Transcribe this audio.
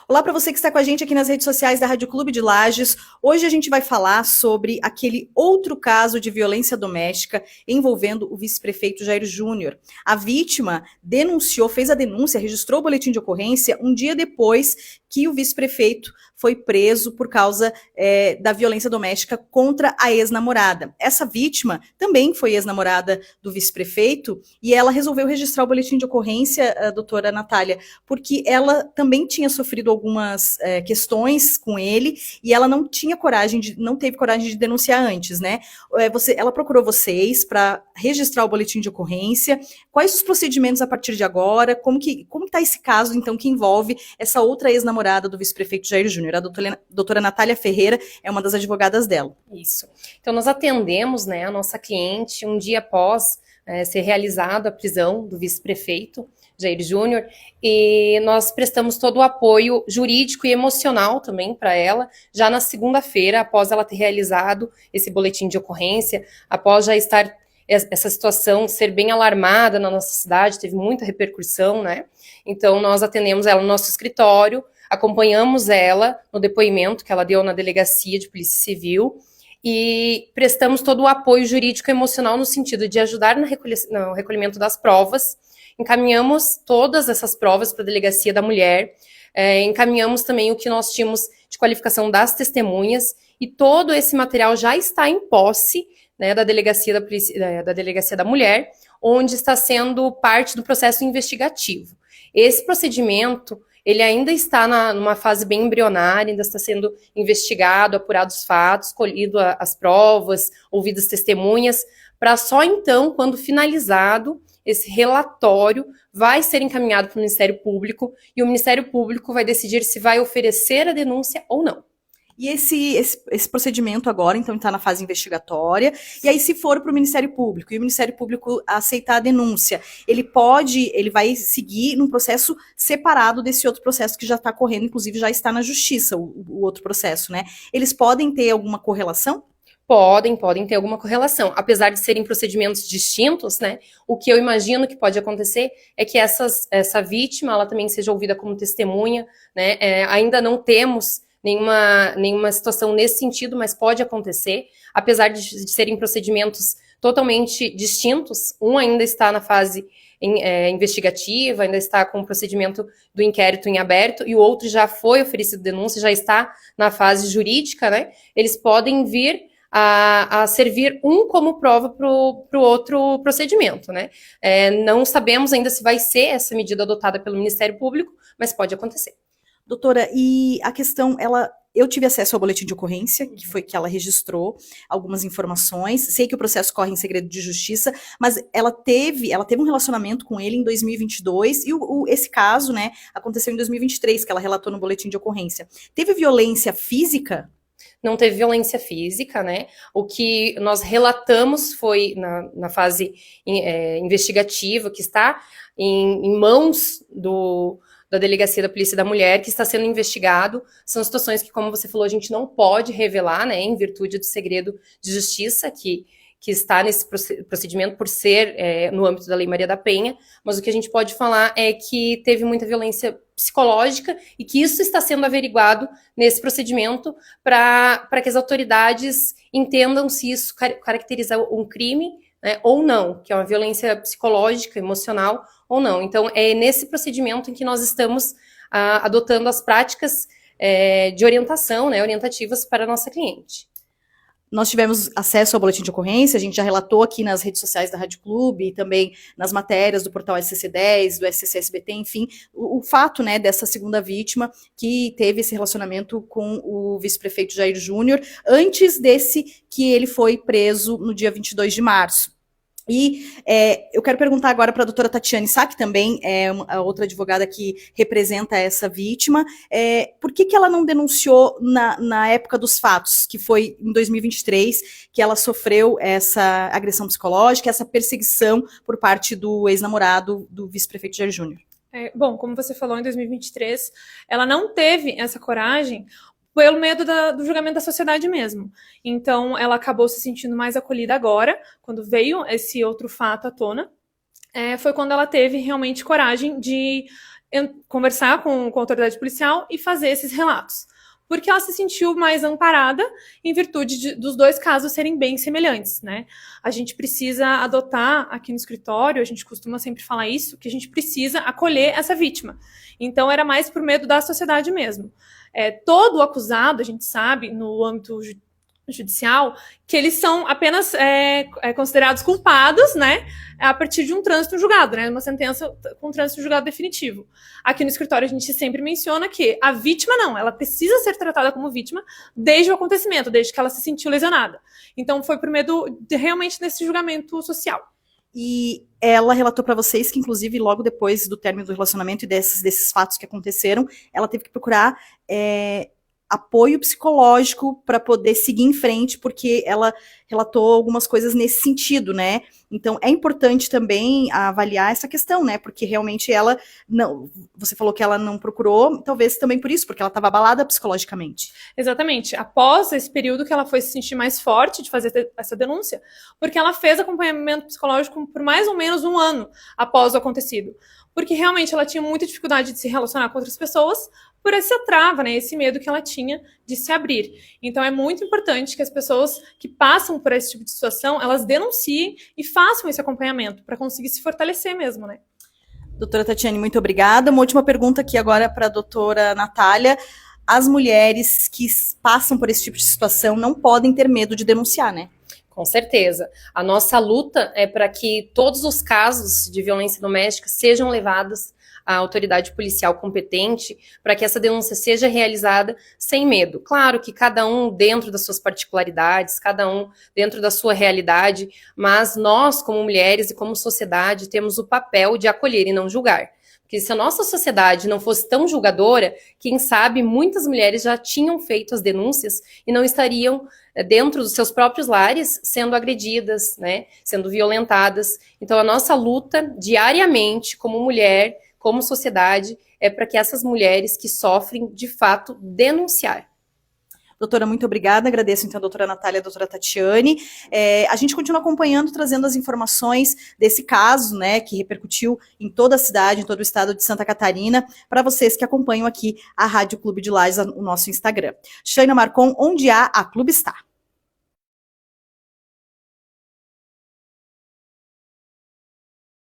Olá para você que está com a gente aqui nas redes sociais da Rádio Clube de Lages. Hoje a gente vai falar sobre aquele outro caso de violência doméstica envolvendo o vice-prefeito Jair Júnior. A vítima denunciou, fez a denúncia, registrou o boletim de ocorrência um dia depois que o vice-prefeito foi preso por causa da violência doméstica contra a ex-namorada. Essa vítima também foi ex-namorada do vice-prefeito e ela resolveu registrar o boletim de ocorrência, a doutora Natália, porque ela também tinha sofrido algumas questões com ele e ela não teve coragem de denunciar antes, né? Ela procurou vocês para registrar o boletim de ocorrência. Quais os procedimentos a partir de agora? Como que está esse caso, então, que envolve essa outra ex-namorada do vice-prefeito Jair Júnior? A doutora Natália Ferreira é uma das advogadas dela. Isso. Então, nós atendemos, né, a nossa cliente um dia após ser realizada a prisão do vice-prefeito Jair Júnior, e nós prestamos todo o apoio jurídico e emocional também para ela, já na segunda-feira, após ela ter realizado esse boletim de ocorrência, após já estar essa situação ser bem alarmada na nossa cidade, teve muita repercussão, né? Então, nós atendemos ela no nosso escritório, acompanhamos ela no depoimento que ela deu na Delegacia de Polícia Civil e prestamos todo o apoio jurídico e emocional no sentido de ajudar no recolhimento das provas. Encaminhamos todas essas provas para a Delegacia da Mulher, encaminhamos também o que nós tínhamos de qualificação das testemunhas e todo esse material já está em posse, né, da Delegacia da Mulher, onde está sendo parte do processo investigativo. Esse procedimento ele ainda está numa fase bem embrionária, ainda está sendo investigado, apurado os fatos, colhido as provas, ouvidas testemunhas, para só então, quando finalizado, esse relatório vai ser encaminhado para o Ministério Público e o Ministério Público vai decidir se vai oferecer a denúncia ou não. E esse procedimento agora, então, está na fase investigatória, e aí se for para o Ministério Público, e o Ministério Público aceitar a denúncia, ele vai seguir num processo separado desse outro processo que já está correndo, inclusive já está na Justiça, o outro processo, né? Eles podem ter alguma correlação? Podem ter alguma correlação, apesar de serem procedimentos distintos, né? O que eu imagino que pode acontecer é que essa vítima, ela também seja ouvida como testemunha, né? Ainda não temos nenhuma situação nesse sentido, mas pode acontecer, apesar de serem procedimentos totalmente distintos. Um ainda está na fase investigativa, ainda está com o procedimento do inquérito em aberto, e o outro já foi oferecido denúncia, já está na fase jurídica, né? Eles podem vir a servir um como prova para o outro procedimento, né? Não sabemos ainda se vai ser essa medida adotada pelo Ministério Público, mas pode acontecer. Doutora, e a questão, eu tive acesso ao boletim de ocorrência, que foi que ela registrou algumas informações, sei que o processo corre em segredo de justiça, mas ela teve um relacionamento com ele em 2022, e esse caso, né, aconteceu em 2023, que ela relatou no boletim de ocorrência. Teve violência física? Não teve violência física, né? O que nós relatamos foi na fase investigativa, que está em mãos da Delegacia da Polícia da Mulher, que está sendo investigado. São situações que, como você falou, a gente não pode revelar, né, em virtude do segredo de justiça que está nesse procedimento por ser no âmbito da Lei Maria da Penha, mas o que a gente pode falar é que teve muita violência psicológica e que isso está sendo averiguado nesse procedimento para que as autoridades entendam se isso caracteriza um crime, né, ou não, que é uma violência psicológica, emocional ou não. Então, é nesse procedimento em que nós estamos adotando as práticas de orientação, né, orientativas para a nossa cliente. Nós tivemos acesso ao boletim de ocorrência, a gente já relatou aqui nas redes sociais da Rádio Clube e também nas matérias do portal SCC10, do SCC-SBT, enfim, o fato, né, dessa segunda vítima que teve esse relacionamento com o vice-prefeito Jair Júnior, antes desse que ele foi preso no dia 22 de março. E eu quero perguntar agora para a doutora Tatiane Sá, que também é a outra advogada que representa essa vítima, por que ela não denunciou na época dos fatos, que foi em 2023, que ela sofreu essa agressão psicológica, essa perseguição por parte do ex-namorado do vice-prefeito Jair Júnior? Bom, como você falou, em 2023, ela não teve essa coragem pelo medo do julgamento da sociedade mesmo. Então, ela acabou se sentindo mais acolhida agora, quando veio esse outro fato à tona. Foi quando ela teve realmente coragem de conversar com a autoridade policial e fazer esses relatos. Porque ela se sentiu mais amparada em virtude dos dois casos serem bem semelhantes, né? A gente precisa adotar aqui no escritório, a gente costuma sempre falar isso, que a gente precisa acolher essa vítima. Então, era mais por medo da sociedade mesmo. Todo acusado, a gente sabe, no âmbito judicial, que eles são apenas considerados culpados, né, a partir de um trânsito julgado, né, uma sentença com trânsito julgado definitivo. Aqui no escritório a gente sempre menciona que a vítima não, ela precisa ser tratada como vítima desde o acontecimento, desde que ela se sentiu lesionada. Então foi por medo realmente desse julgamento social. E ela relatou para vocês que, inclusive, logo depois do término do relacionamento e desses fatos que aconteceram, ela teve que procurar apoio psicológico para poder seguir em frente, porque ela relatou algumas coisas nesse sentido, né? Então, é importante também avaliar essa questão, né? Porque realmente ela não... Você falou que ela não procurou, talvez também por isso, porque ela estava abalada psicologicamente. Exatamente. Após esse período que ela foi se sentir mais forte de fazer essa denúncia, porque ela fez acompanhamento psicológico por mais ou menos 1 ano após o acontecido. Porque realmente ela tinha muita dificuldade de se relacionar com outras pessoas, por essa trava, né, esse medo que ela tinha de se abrir. Então é muito importante que as pessoas que passam por esse tipo de situação, elas denunciem e façam esse acompanhamento para conseguir se fortalecer mesmo, né? Doutora Tatiane, muito obrigada. Uma última pergunta aqui agora para a doutora Natália. As mulheres que passam por esse tipo de situação não podem ter medo de denunciar, né? Com certeza. A nossa luta é para que todos os casos de violência doméstica sejam levados à autoridade policial competente, para que essa denúncia seja realizada sem medo. Claro que cada um dentro das suas particularidades, cada um dentro da sua realidade, mas nós, como mulheres e como sociedade, temos o papel de acolher e não julgar. Porque se a nossa sociedade não fosse tão julgadora, quem sabe muitas mulheres já tinham feito as denúncias e não estariam dentro dos seus próprios lares sendo agredidas, né, sendo violentadas. Então a nossa luta diariamente como mulher, como sociedade, é para que essas mulheres que sofrem, de fato, denunciar. Doutora, muito obrigada. Agradeço, então, a doutora Natália e a doutora Tatiane. A gente continua acompanhando, trazendo as informações desse caso, né, que repercutiu em toda a cidade, em todo o estado de Santa Catarina, para vocês que acompanham aqui a Rádio Clube de Lages, o nosso Instagram. Shaina Marcon, onde há, a Clube está.